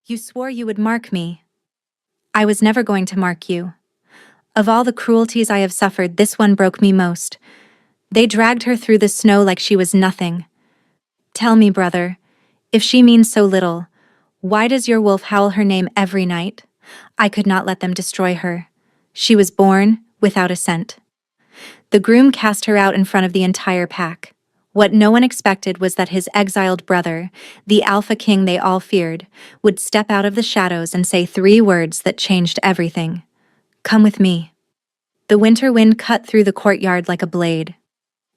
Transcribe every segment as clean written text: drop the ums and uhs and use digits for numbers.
You swore you would mark me. I was never going to mark you. Of all the cruelties I have suffered, this one broke me most. They dragged her through the snow like she was nothing. Tell me, brother, if she means so little, why does your wolf howl her name every night? I could not let them destroy her. She was born without a scent. The groom cast her out in front of the entire pack. What no one expected was that his exiled brother, the alpha king they all feared, would step out of the shadows and say 3 words that changed everything. Come with me. The winter wind cut through the courtyard like a blade.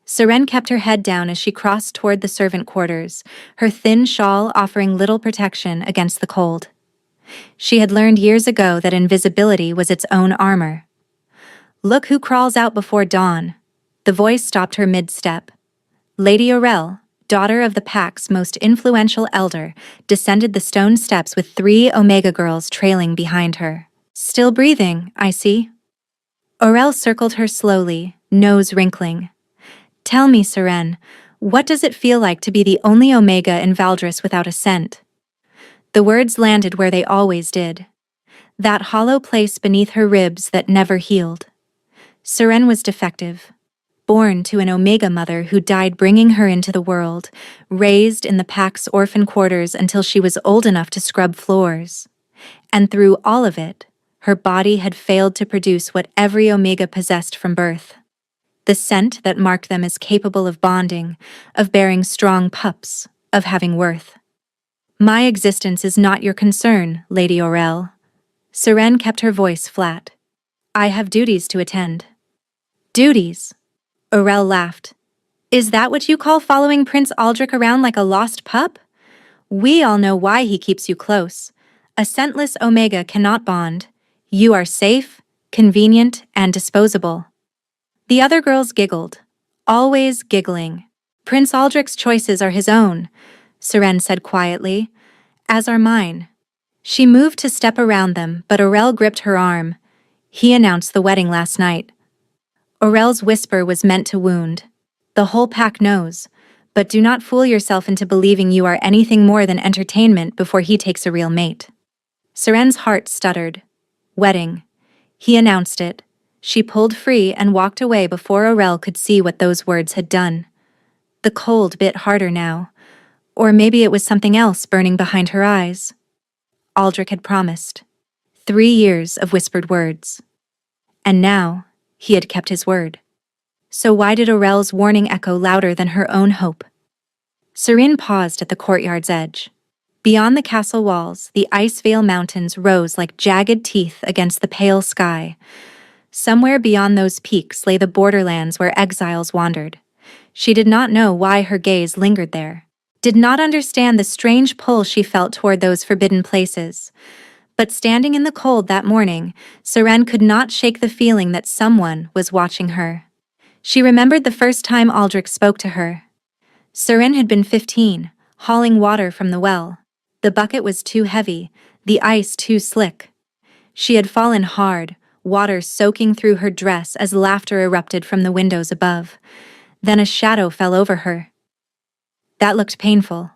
Seren kept her head down as she crossed toward the servant quarters, her thin shawl offering little protection against the cold. She had learned years ago that invisibility was its own armor. Look who crawls out before dawn. The voice stopped her mid-step. Lady Aurel, daughter of the pack's most influential elder, descended the stone steps with 3 Omega girls trailing behind her. Still breathing, I see. Aurel circled her slowly, nose wrinkling. Tell me, Seren, what does it feel like to be the only Omega in Valdris without a scent? The words landed where they always did. That hollow place beneath her ribs that never healed. Seren was defective. Born to an Omega mother who died bringing her into the world, raised in the pack's orphan quarters until she was old enough to scrub floors. And through all of it, her body had failed to produce what every Omega possessed from birth. The scent that marked them as capable of bonding, of bearing strong pups, of having worth. My existence is not your concern, Lady Aurel. Seren kept her voice flat. I have duties to attend. Duties? Aurel laughed. Is that what you call following Prince Aldrich around like a lost pup? We all know why he keeps you close. A scentless Omega cannot bond. You are safe, convenient, and disposable. The other girls giggled, always giggling. Prince Aldrich's choices are his own, Seren said quietly, as are mine. She moved to step around them, but Aurel gripped her arm. He announced the wedding last night. Aurel's whisper was meant to wound. The whole pack knows, but do not fool yourself into believing you are anything more than entertainment before he takes a real mate. Seren's heart stuttered. Wedding. He announced it. She pulled free and walked away before Aurel could see what those words had done. The cold bit harder now. Or maybe it was something else burning behind her eyes. Aldrich had promised. 3 years of whispered words. And now, he had kept his word. So why did Aurel's warning echo louder than her own hope? Seren paused at the courtyard's edge. Beyond the castle walls, the Ice Veil Mountains rose like jagged teeth against the pale sky. Somewhere beyond those peaks lay the borderlands where exiles wandered. She did not know why her gaze lingered there, did not understand the strange pull she felt toward those forbidden places. But standing in the cold that morning, Seren could not shake the feeling that someone was watching her. She remembered the first time Aldrich spoke to her. Seren had been 15, hauling water from the well. The bucket was too heavy, the ice too slick. She had fallen hard, water soaking through her dress as laughter erupted from the windows above. Then a shadow fell over her. That looked painful.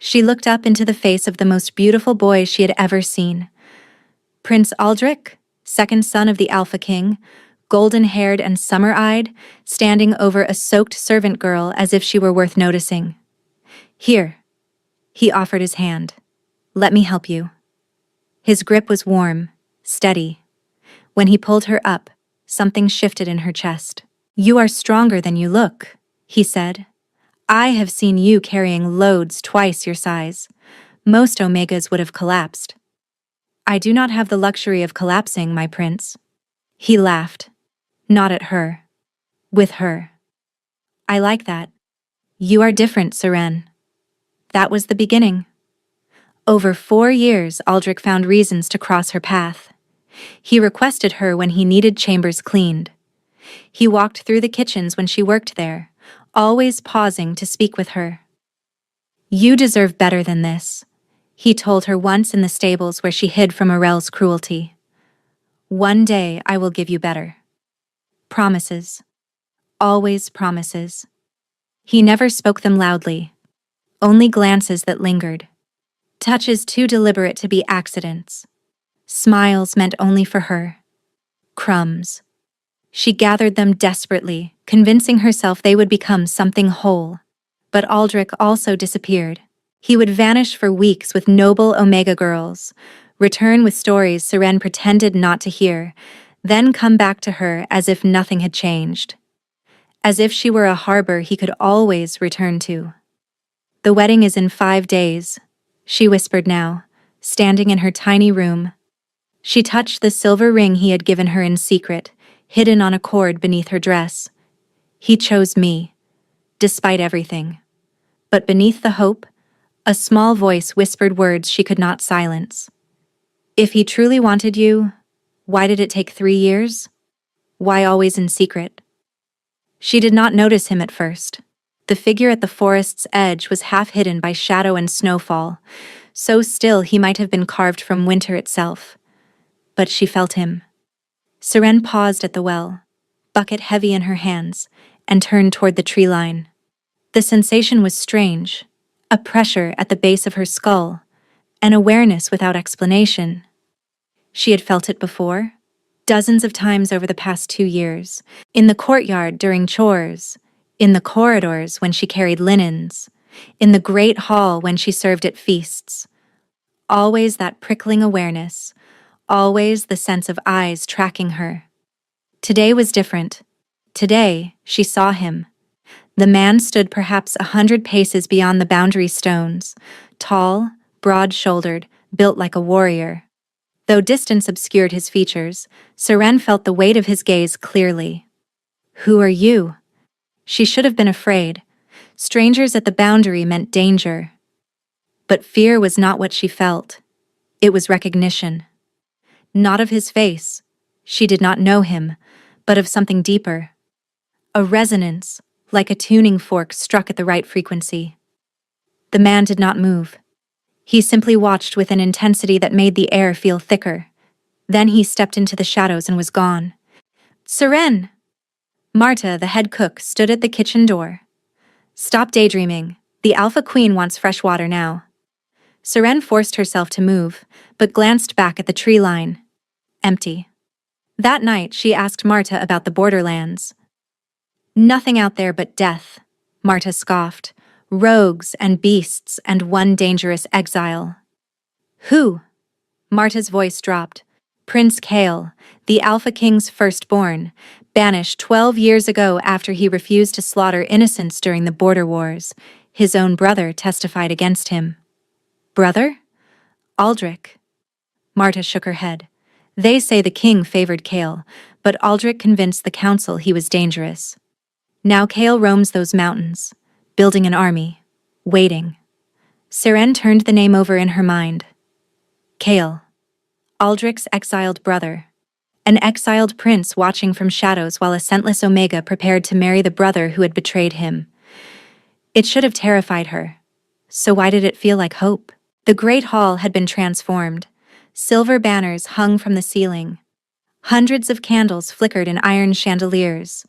She looked up into the face of the most beautiful boy she had ever seen. Prince Aldrich, second son of the Alpha King, golden-haired and summer-eyed, standing over a soaked servant girl as if she were worth noticing. Here. He offered his hand. Let me help you. His grip was warm, steady. When he pulled her up, something shifted in her chest. You are stronger than you look, he said. I have seen you carrying loads twice your size. Most Omegas would have collapsed. I do not have the luxury of collapsing, my prince. He laughed. Not at her. With her. I like that. You are different, Seren. That was the beginning. Over 4 years, Aldrich found reasons to cross her path. He requested her when he needed chambers cleaned. He walked through the kitchens when she worked there, always pausing to speak with her. You deserve better than this, he told her once in the stables where she hid from Aurel's cruelty. One day I will give you better. Promises. Always promises. He never spoke them loudly, only glances that lingered. Touches too deliberate to be accidents. Smiles meant only for her. Crumbs. She gathered them desperately, convincing herself they would become something whole. But Aldrich also disappeared. He would vanish for weeks with noble Omega girls, return with stories Seren pretended not to hear, then come back to her as if nothing had changed. As if she were a harbor he could always return to. "The wedding is in 5 days," she whispered now, standing in her tiny room. She touched the silver ring he had given her in secret, hidden on a cord beneath her dress. "He chose me, despite everything." But beneath the hope, a small voice whispered words she could not silence. "If he truly wanted you, why did it take 3 years? Why always in secret?" She did not notice him at first. The figure at the forest's edge was half hidden by shadow and snowfall, so still he might have been carved from winter itself. But she felt him. Seren paused at the well, bucket heavy in her hands, and turned toward the tree line. The sensation was strange, a pressure at the base of her skull, an awareness without explanation. She had felt it before, dozens of times over the past 2 years, in the courtyard during chores, in the corridors when she carried linens, in the great hall when she served at feasts. Always that prickling awareness, always the sense of eyes tracking her. Today was different. Today, she saw him. The man stood perhaps 100 paces beyond the boundary stones, tall, broad-shouldered, built like a warrior. Though distance obscured his features, Seren felt the weight of his gaze clearly. "Who are you?" She should have been afraid. Strangers at the boundary meant danger. But fear was not what she felt. It was recognition. Not of his face. She did not know him, but of something deeper. A resonance, like a tuning fork struck at the right frequency. The man did not move. He simply watched with an intensity that made the air feel thicker. Then he stepped into the shadows and was gone. "Seren!" Marta, the head cook, stood at the kitchen door. "Stop daydreaming. The Alpha Queen wants fresh water now." Seren forced herself to move, but glanced back at the tree line. Empty. That night, she asked Marta about the borderlands. "Nothing out there but death," Marta scoffed. "Rogues and beasts and one dangerous exile." "Who?" Marta's voice dropped. "Prince Kale, the Alpha King's firstborn, banished 12 years ago after he refused to slaughter innocents during the border wars. His own brother testified against him." "Brother?" "Aldrich." Marta shook her head. "They say the king favored Kale, but Aldrich convinced the council he was dangerous. Now Kale roams those mountains, building an army, waiting." Seren turned the name over in her mind. Kale. Aldrich's exiled brother. An exiled prince watching from shadows while a scentless Omega prepared to marry the brother who had betrayed him. It should have terrified her. So why did it feel like hope? The great hall had been transformed. Silver banners hung from the ceiling. Hundreds of candles flickered in iron chandeliers.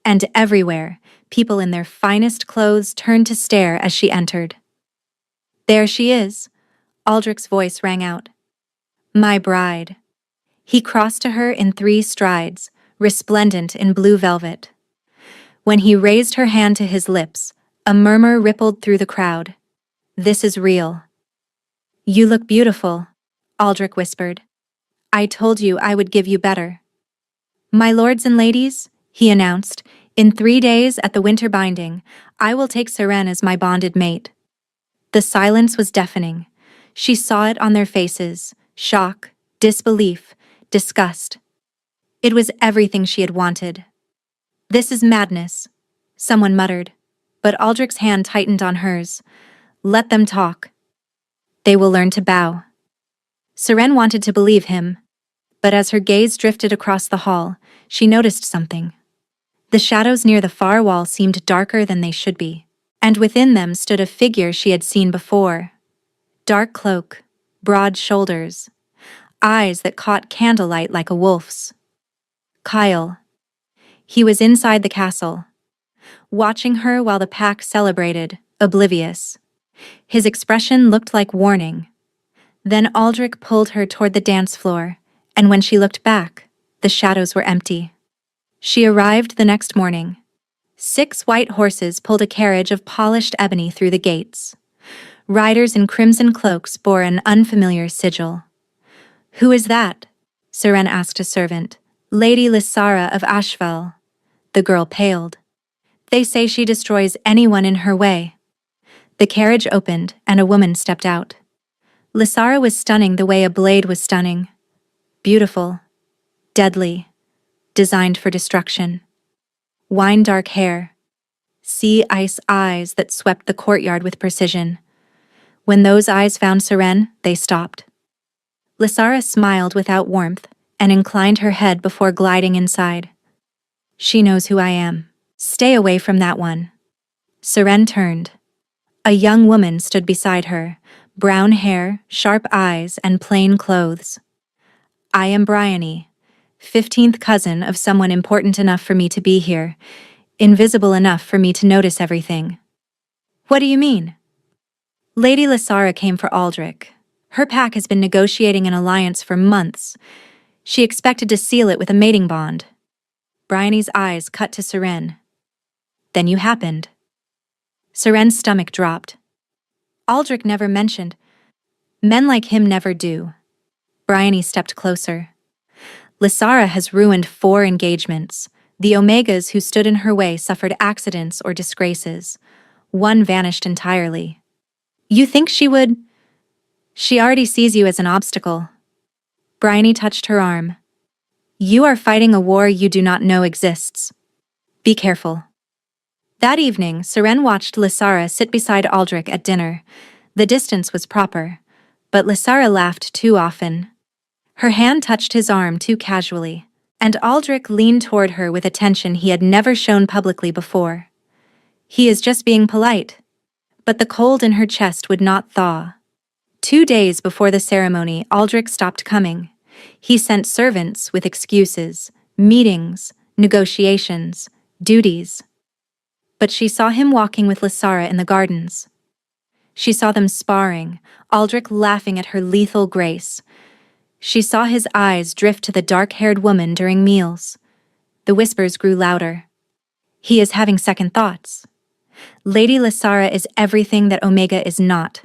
And everywhere, people in their finest clothes turned to stare as she entered. "There she is," Aldrich's voice rang out. "My bride." He crossed to her in 3 strides, resplendent in blue velvet. When he raised her hand to his lips, a murmur rippled through the crowd. "This is real." "You look beautiful," Aldrich whispered. "I told you I would give you better." "My lords and ladies," he announced, "in 3 days at the winter binding, I will take Seren as my bonded mate." The silence was deafening. She saw it on their faces: shock, disbelief, disgust. It was everything she had wanted. "This is madness," someone muttered, but Aldrich's hand tightened on hers. "Let them talk. They will learn to bow." Seren wanted to believe him, but as her gaze drifted across the hall, she noticed something. The shadows near the far wall seemed darker than they should be, and within them stood a figure she had seen before. Dark cloak, broad shoulders, eyes that caught candlelight like a wolf's. Kyle. He was inside the castle, watching her while the pack celebrated, oblivious. His expression looked like warning, Then Aldrich pulled her toward the dance floor, and when she looked back, the shadows were empty. She arrived the next morning. 6 white horses pulled a carriage of polished ebony through the gates. Riders in crimson cloaks bore an unfamiliar sigil. "Who is that?" Seren asked a servant. "Lady Lysara of Ashvel." The girl paled. "They say she destroys anyone in her way." The carriage opened, and a woman stepped out. Lysara was stunning the way a blade was stunning. Beautiful, deadly, designed for destruction. Wine-dark hair, sea-ice eyes that swept the courtyard with precision. When those eyes found Seren, they stopped. Lysara smiled without warmth and inclined her head before gliding inside. "She knows who I am. Stay away from that one." Seren turned. A young woman stood beside her, brown hair, sharp eyes, and plain clothes. "I am Bryony, 15th cousin of someone important enough for me to be here, invisible enough for me to notice everything." "What do you mean?" "Lady Lysara came for Aldrich. Her pack has been negotiating an alliance for months. She expected to seal it with a mating bond." Bryony's eyes cut to Seren. "Then you happened." Seren's stomach dropped. Aldrich never mentioned. Men like him never do. Bryony stepped closer. "Lysara has ruined 4 engagements. The Omegas who stood in her way suffered accidents or disgraces. One vanished entirely. You think she would? She already sees you as an obstacle." Bryony touched her arm. "You are fighting a war you do not know exists. Be careful." That evening, Seren watched Lysara sit beside Aldrich at dinner. The distance was proper, but Lysara laughed too often. Her hand touched his arm too casually, and Aldrich leaned toward her with attention he had never shown publicly before. He is just being polite. But the cold in her chest would not thaw. 2 days before the ceremony, Aldrich stopped coming. He sent servants with excuses, meetings, negotiations, duties. But she saw him walking with Lysara in the gardens. She saw them sparring, Aldrich laughing at her lethal grace. She saw his eyes drift to the dark-haired woman during meals. The whispers grew louder. He is having second thoughts. Lady Lysara is everything that Omega is not.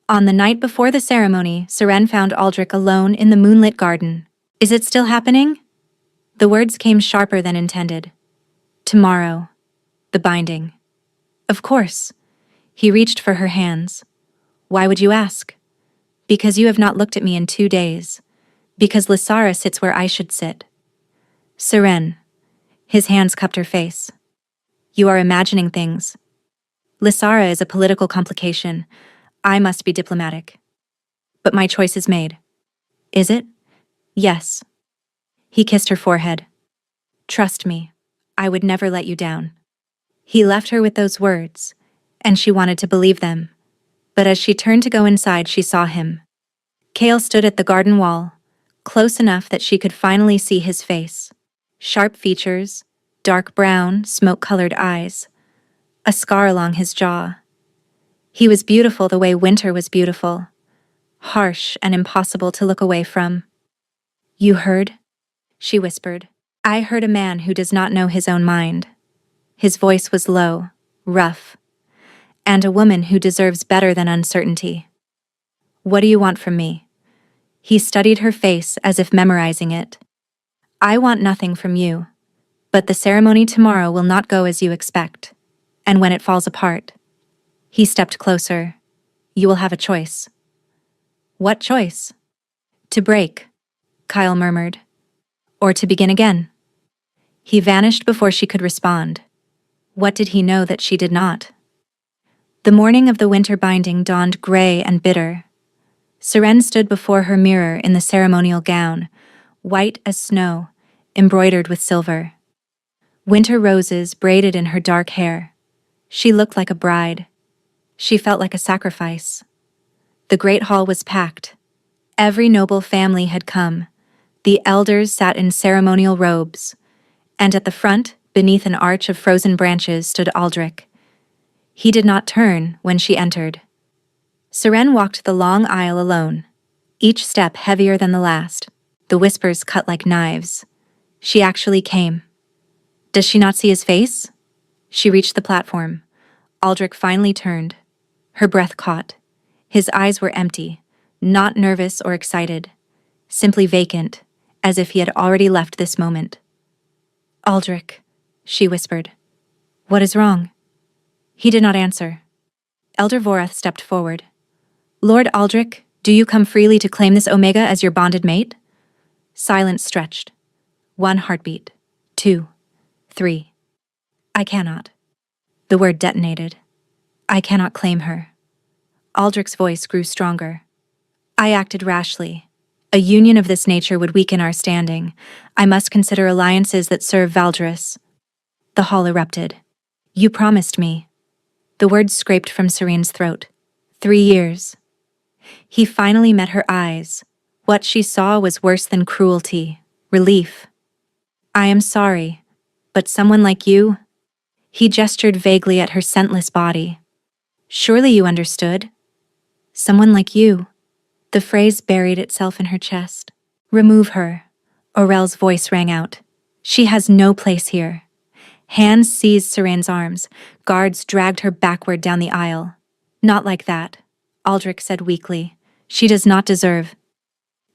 On the night before the ceremony, Seren found Aldrich alone in the moonlit garden. "Is it still happening?" The words came sharper than intended. "Tomorrow. The binding." "Of course." He reached for her hands. "Why would you ask?" "Because you have not looked at me in 2 days. Because Lysara sits where I should sit." "Seren." His hands cupped her face. "You are imagining things. Lysara is a political complication. I must be diplomatic. But my choice is made." "Is it?" "Yes." He kissed her forehead. "Trust me, I would never let you down." He left her with those words, and she wanted to believe them. But as she turned to go inside, she saw him. Kale stood at the garden wall, close enough that she could finally see his face. Sharp features, dark brown, smoke-colored eyes, a scar along his jaw. He was beautiful the way winter was beautiful, harsh and impossible to look away from. "You heard?" she whispered. "I heard a man who does not know his own mind." His voice was low, rough, and a woman who deserves better than uncertainty. "What do you want from me?" He studied her face as if memorizing it. "I want nothing from you, but the ceremony tomorrow will not go as you expect, and when it falls apart." He stepped closer. "You will have a choice." "What choice?" "To break," Kyle murmured. "Or to begin again." He vanished before she could respond. What did he know that she did not? The morning of the winter binding dawned gray and bitter. Seren stood before her mirror in the ceremonial gown, white as snow, embroidered with silver. Winter roses braided in her dark hair. She looked like a bride. She felt like a sacrifice. The great hall was packed. Every noble family had come. The elders sat in ceremonial robes, and at the front, beneath an arch of frozen branches, stood Aldrich. He did not turn when she entered. Seren walked the long aisle alone. each step heavier than the last. The whispers cut like knives. She actually came. Does she not see his face? She reached the platform. Aldrich finally turned. Her breath caught. His eyes were empty, not nervous or excited, simply vacant, as if he had already left this moment. Aldrich, she whispered. What is wrong? He did not answer. Elder Vorath stepped forward. Lord Aldrich, do you come freely to claim this Omega as your bonded mate? Silence stretched. 1 heartbeat. 2. 3. I cannot. The word detonated. I cannot claim her. Aldrich's voice grew stronger. I acted rashly. A union of this nature would weaken our standing. I must consider alliances that serve Valdris. The hall erupted. You promised me. The words scraped from Serene's throat. 3 years. He finally met her eyes. What she saw was worse than cruelty. Relief. I am sorry, but someone like you? He gestured vaguely at her scentless body. Surely you understood. Someone like you. The phrase buried itself in her chest. Remove her. Aurel's voice rang out. She has no place here. Hands seized Serene's arms. Guards dragged her backward down the aisle. Not like that, Aldrich said weakly. She does not deserve.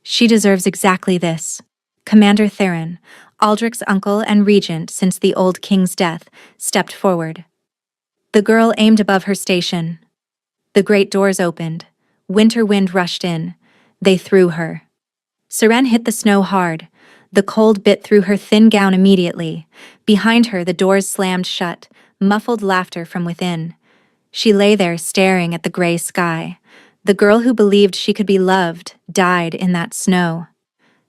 She deserves exactly this. Commander Theron, Aldrich's uncle and regent since the old king's death, stepped forward. The girl aimed above her station. The great doors opened. Winter wind rushed in. They threw her. Serene hit the snow hard. The cold bit through her thin gown immediately. Behind her, the doors slammed shut, muffled laughter from within. She lay there staring at the gray sky. The girl who believed she could be loved died in that snow.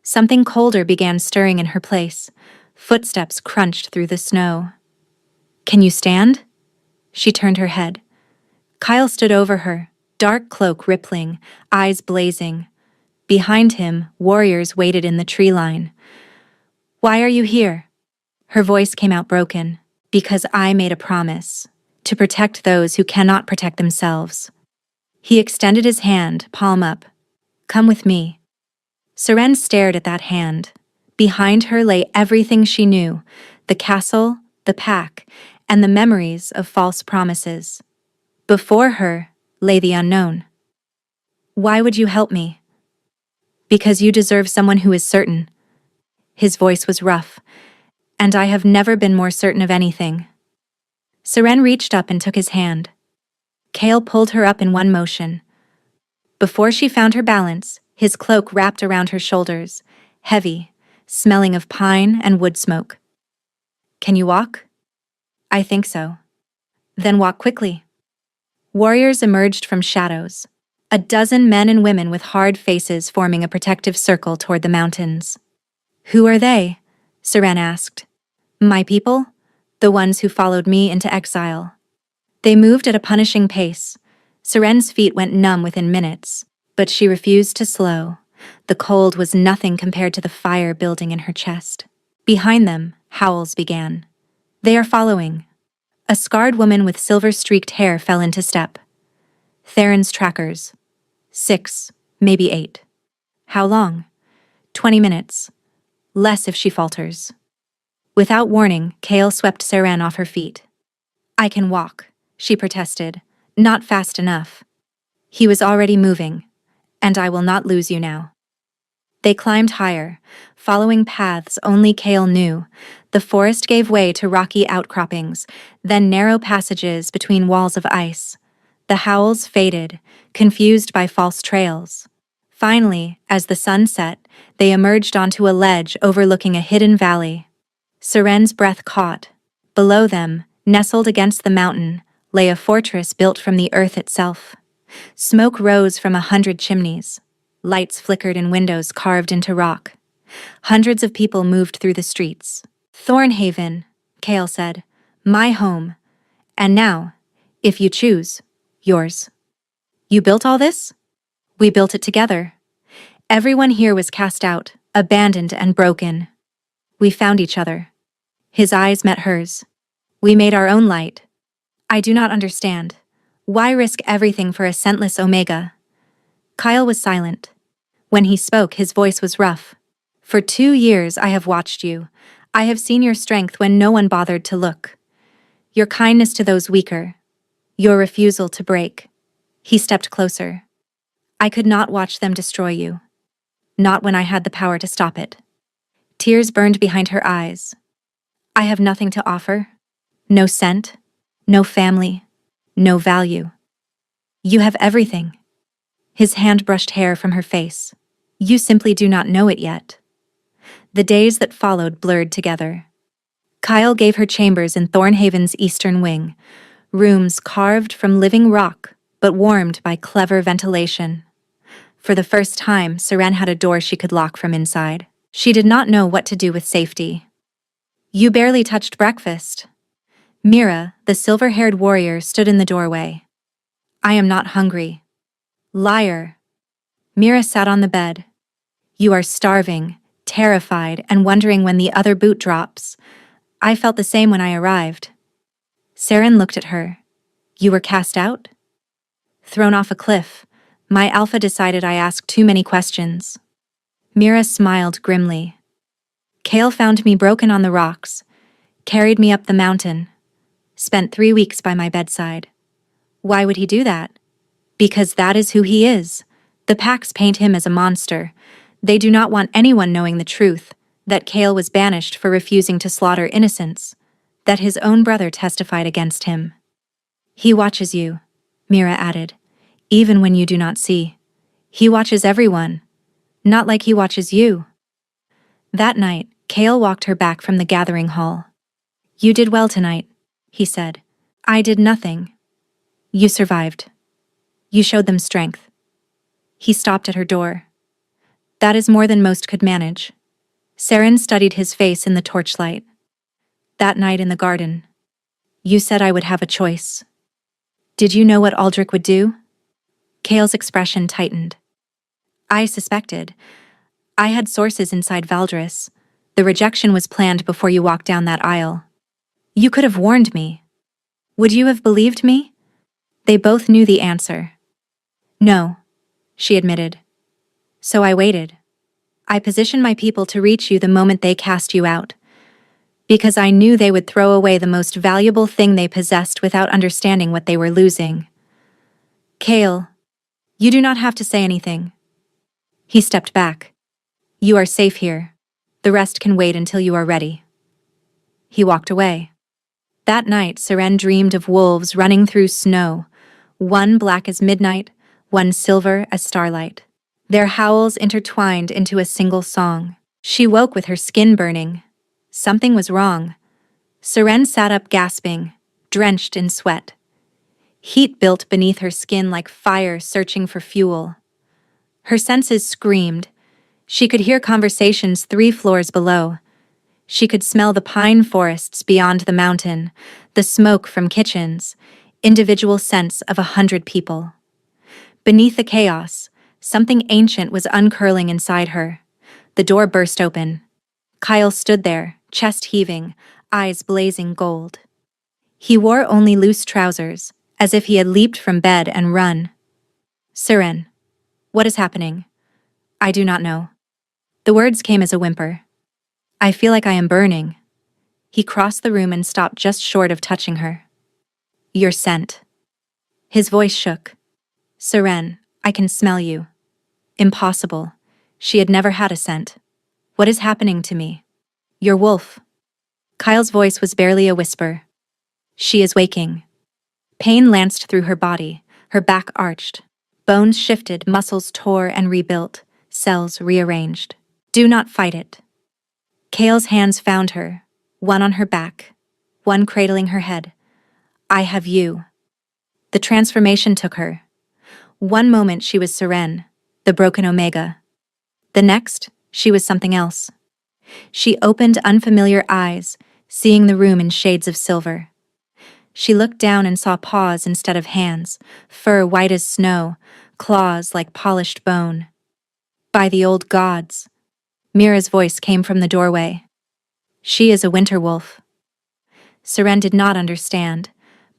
Something colder began stirring in her place. Footsteps crunched through the snow. Can you stand? She turned her head. Kyle stood over her, dark cloak rippling, eyes blazing. Behind him, warriors waited in the tree line. Why are you here? Her voice came out broken. Because I made a promise. To protect those who cannot protect themselves. He extended his hand, palm up. Come with me. Serene stared at that hand. Behind her lay everything she knew, the castle, the pack, and the memories of false promises. Before her lay the unknown. Why would you help me? Because you deserve someone who is certain. His voice was rough, and I have never been more certain of anything. Serene reached up and took his hand. Kale pulled her up in one motion. Before she found her balance, his cloak wrapped around her shoulders, heavy, smelling of pine and wood smoke. Can you walk? I think so. Then walk quickly. Warriors emerged from shadows. A dozen men and women with hard faces forming a protective circle toward the mountains. Who are they? Serene asked. My people? The ones who followed me into exile. They moved at a punishing pace. Serene's feet went numb within minutes, but she refused to slow. The cold was nothing compared to the fire building in her chest. Behind them, howls began. They are following. A scarred woman with silver-streaked hair fell into step. Theron's trackers. 6, maybe 8. How long? 20 minutes. Less if she falters. Without warning, Kale swept Serene off her feet. I can walk, she protested. Not fast enough. He was already moving, and I will not lose you now. They climbed higher, following paths only Kale knew. The forest gave way to rocky outcroppings, then narrow passages between walls of ice. The howls faded, confused by false trails. Finally, as the sun set, they emerged onto a ledge overlooking a hidden valley. Serene's breath caught. Below them, nestled against the mountain, lay a fortress built from the earth itself. Smoke rose from 100 chimneys. Lights flickered in windows carved into rock. Hundreds of people moved through the streets. Thornhaven, Kale said. My home. And now, if you choose, yours. You built all this? We built it together. Everyone here was cast out, abandoned and broken. We found each other. His eyes met hers. We made our own light. I do not understand. Why risk everything for a scentless Omega? Kyle was silent. When he spoke, his voice was rough. For 2 years I have watched you. I have seen your strength when no one bothered to look. Your kindness to those weaker. Your refusal to break. He stepped closer. I could not watch them destroy you. Not when I had the power to stop it. Tears burned behind her eyes. I have nothing to offer. No scent. No family. No value. You have everything. His hand brushed hair from her face. You simply do not know it yet. The days that followed blurred together. Kyle gave her chambers in Thornhaven's eastern wing, rooms carved from living rock but warmed by clever ventilation. For the first time, Seren had a door she could lock from inside. She did not know what to do with safety. You barely touched breakfast. Mira, the silver-haired warrior, stood in the doorway. I am not hungry. Liar. Mira sat on the bed. You are starving, terrified, and wondering when the other boot drops. I felt the same when I arrived. Seren looked at her. You were cast out? Thrown off a cliff. My alpha decided I asked too many questions. Mira smiled grimly. Kale found me broken on the rocks, carried me up the mountain, spent 3 weeks by my bedside. Why would he do that? Because that is who he is. The packs paint him as a monster. They do not want anyone knowing the truth, that Kale was banished for refusing to slaughter innocents, that his own brother testified against him. He watches you, Mira added, even when you do not see. He watches everyone, not like he watches you. That night, Kale walked her back from the gathering hall. You did well tonight, he said. I did nothing. You survived. You showed them strength. He stopped at her door. That is more than most could manage. Seren studied his face in the torchlight. That night in the garden, you said I would have a choice. Did you know what Aldrich would do? Kale's expression tightened. I suspected. I had sources inside Valdris. The rejection was planned before you walked down that aisle. You could have warned me. Would you have believed me? They both knew the answer. No, she admitted. So I waited. I positioned my people to reach you the moment they cast you out, because I knew they would throw away the most valuable thing they possessed without understanding what they were losing. Kale, you do not have to say anything. He stepped back. You are safe here. The rest can wait until you are ready. He walked away. That night, Seren dreamed of wolves running through snow, one black as midnight, one silver as starlight. Their howls intertwined into a single song. She woke with her skin burning. Something was wrong. Seren sat up gasping, drenched in sweat. Heat built beneath her skin like fire searching for fuel. Her senses screamed. She could hear conversations 3 floors below. She could smell the pine forests beyond the mountain, the smoke from kitchens, individual scents of 100 people. Beneath the chaos, something ancient was uncurling inside her. The door burst open. Kyle stood there, chest heaving, eyes blazing gold. He wore only loose trousers, as if he had leaped from bed and run. Seren, what is happening? I do not know. The words came as a whimper. I feel like I am burning. He crossed the room and stopped just short of touching her. Your scent. His voice shook. Seren, I can smell you. Impossible. She had never had a scent. What is happening to me? Your wolf. Kyle's voice was barely a whisper. She is waking. Pain lanced through her body, her back arched. Bones shifted, muscles tore and rebuilt, cells rearranged. Do not fight it. Kale's hands found her, one on her back, one cradling her head. I have you. The transformation took her. One moment she was Seren, the broken Omega. The next, she was something else. She opened unfamiliar eyes, seeing the room in shades of silver. She looked down and saw paws instead of hands, fur white as snow, claws like polished bone. By the old gods. Mira's voice came from the doorway. She is a winter wolf. Seren did not understand,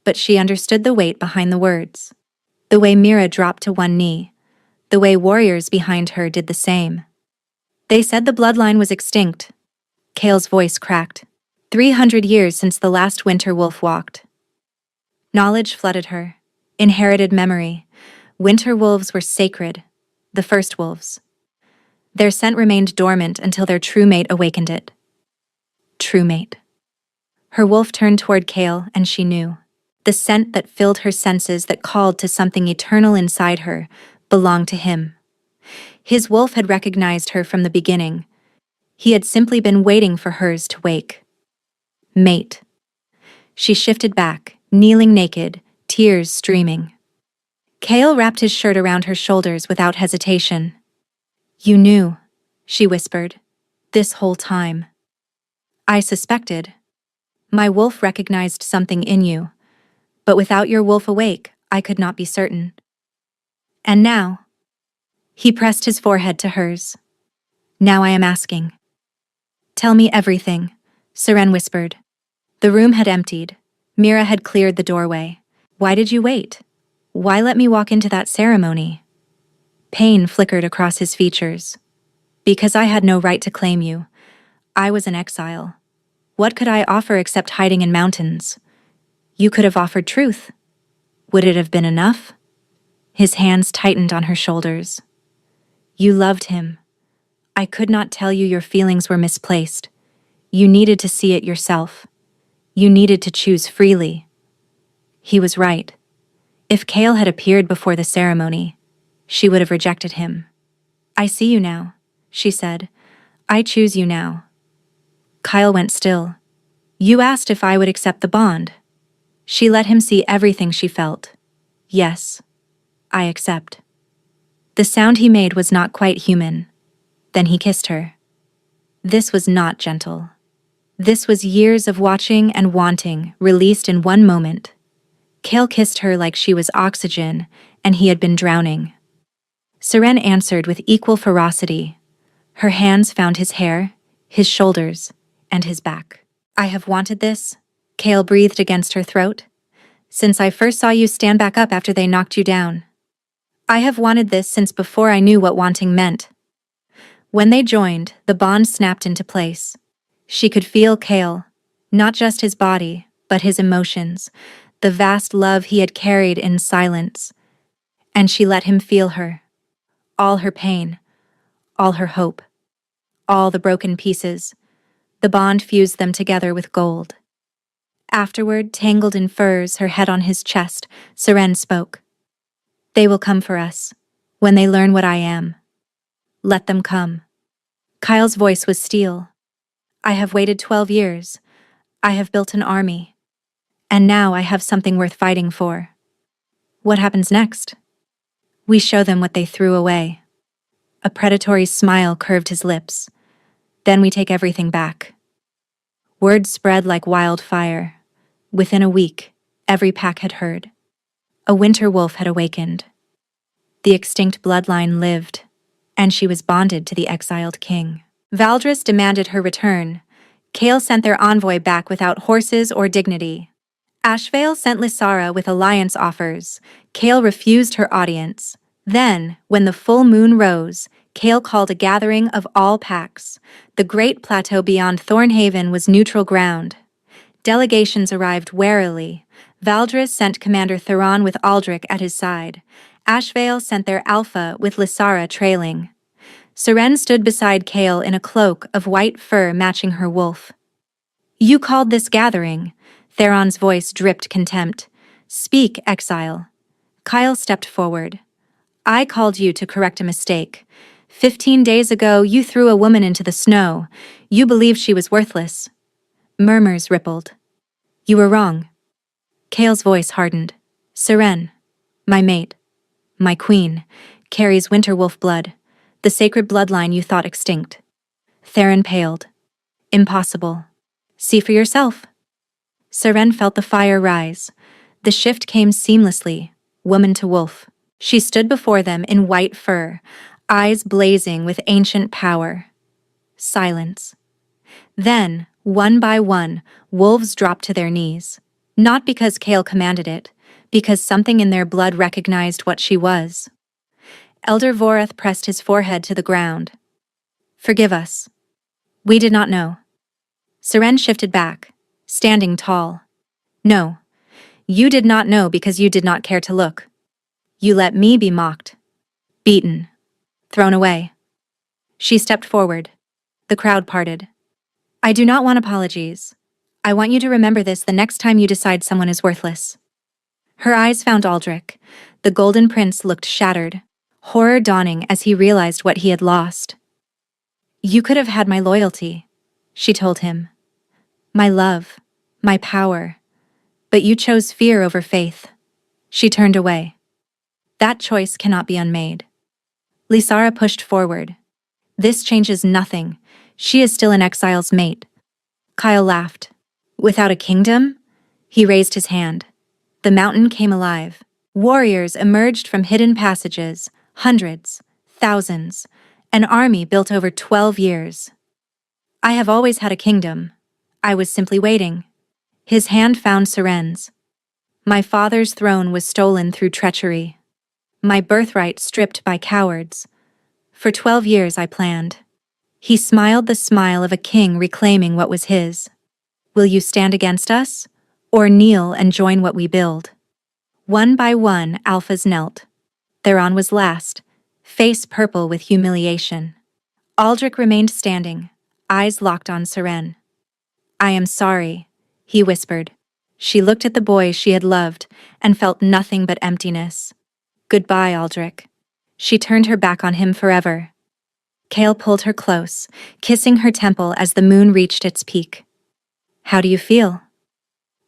but she understood the weight behind the words. The way Mira dropped to one knee, the way warriors behind her did the same. They said the bloodline was extinct. Kale's voice cracked. 300 years since the last winter wolf walked. Knowledge flooded her. Inherited memory. Winter wolves were sacred. The first wolves. Their scent remained dormant until their true mate awakened it. True mate. Her wolf turned toward Kale, and she knew. The scent that filled her senses, that called to something eternal inside her, belonged to him. His wolf had recognized her from the beginning. He had simply been waiting for hers to wake. Mate. She shifted back, kneeling naked, tears streaming. Kale wrapped his shirt around her shoulders without hesitation. "You knew," she whispered, "this whole time." "I suspected. My wolf recognized something in you, but without your wolf awake, I could not be certain." "And now?" He pressed his forehead to hers. "Now I am asking." "Tell me everything," Seren whispered. The room had emptied. Mira had cleared the doorway. "Why did you wait? Why let me walk into that ceremony?" Pain flickered across his features. "Because I had no right to claim you. I was an exile. What could I offer except hiding in mountains? You could have offered truth. Would it have been enough?" His hands tightened on her shoulders. "You loved him. I could not tell you your feelings were misplaced. You needed to see it yourself. You needed to choose freely." He was right. If Kale had appeared before the ceremony, she would have rejected him. "I see you now," she said. "I choose you now." Kyle went still. "You asked if I would accept the bond." She let him see everything she felt. "Yes, I accept." The sound he made was not quite human. Then he kissed her. This was not gentle. This was years of watching and wanting, released in one moment. Kale kissed her like she was oxygen, and he had been drowning. Seren answered with equal ferocity. Her hands found his hair, his shoulders, and his back. "I have wanted this," Kale breathed against her throat, "since I first saw you stand back up after they knocked you down. I have wanted this since before I knew what wanting meant." When they joined, the bond snapped into place. She could feel Kale, not just his body, but his emotions, the vast love he had carried in silence. And she let him feel her. All her pain, all her hope, all the broken pieces. The bond fused them together with gold. Afterward, tangled in furs, her head on his chest, Seren spoke. "They will come for us, when they learn what I am. Let them come." Kyle's voice was steel. "I have waited 12 years. I have built an army. And now I have something worth fighting for." "What happens next?" "We show them what they threw away." A predatory smile curved his lips. "Then we take everything back." Word spread like wildfire. Within a week, every pack had heard. A winter wolf had awakened. The extinct bloodline lived, and she was bonded to the exiled king. Valdris demanded her return. Kale sent their envoy back without horses or dignity. Ashvale sent Lysara with alliance offers. Kale refused her audience. Then, when the full moon rose, Kale called a gathering of all packs. The great plateau beyond Thornhaven was neutral ground. Delegations arrived warily. Valdris sent Commander Theron with Aldrich at his side. Ashvale sent their alpha with Lysara trailing. Seren stood beside Kale in a cloak of white fur matching her wolf. "You called this gathering." Theron's voice dripped contempt. "Speak, exile." Kyle stepped forward. "I called you to correct a mistake. 15 days ago, you threw a woman into the snow. You believed she was worthless." Murmurs rippled. "You were wrong." Kale's voice hardened. "Seren, my mate, my queen, carries winterwolf blood, the sacred bloodline you thought extinct." Theron paled. "Impossible. See for yourself." Seren felt the fire rise. The shift came seamlessly, woman to wolf. She stood before them in white fur, eyes blazing with ancient power. Silence. Then, one by one, wolves dropped to their knees. Not because Kale commanded it, because something in their blood recognized what she was. Elder Vorath pressed his forehead to the ground. Forgive us. We did not know. Seren shifted back, standing tall. No, you did not know because you did not care to look. You let me be mocked, beaten, thrown away. She stepped forward. The crowd parted. I do not want apologies. I want you to remember this the next time you decide someone is worthless. Her eyes found Aldrich. The Golden Prince looked shattered, horror dawning as he realized what he had lost. You could have had my loyalty, she told him. My love, my power. But you chose fear over faith. She turned away. That choice cannot be unmade. Lysara pushed forward. This changes nothing. She is still an exile's mate. Kyle laughed. Without a kingdom? He raised his hand. The mountain came alive. Warriors emerged from hidden passages, hundreds, thousands, an army built over 12 years. I have always had a kingdom. I was simply waiting. His hand found Seren's. My father's throne was stolen through treachery. My birthright stripped by cowards. For 12 years I planned. He smiled the smile of a king reclaiming what was his. Will you stand against us? Or kneel and join what we build? One by one, alphas knelt. Theron was last, face purple with humiliation. Aldrich remained standing, eyes locked on Seren. I am sorry, he whispered. She looked at the boy she had loved and felt nothing but emptiness. Goodbye, Aldrich. She turned her back on him forever. Kale pulled her close, kissing her temple as the moon reached its peak. How do you feel?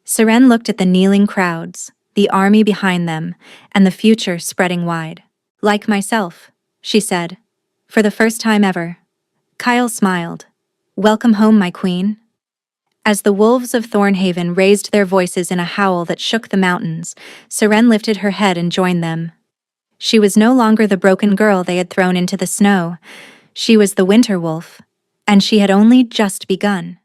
Seren looked at the kneeling crowds, the army behind them, and the future spreading wide. Like myself, she said, for the first time ever. Kyle smiled. Welcome home, my queen. As the wolves of Thornhaven raised their voices in a howl that shook the mountains, Seren lifted her head and joined them. She was no longer the broken girl they had thrown into the snow. She was the winter wolf, and she had only just begun.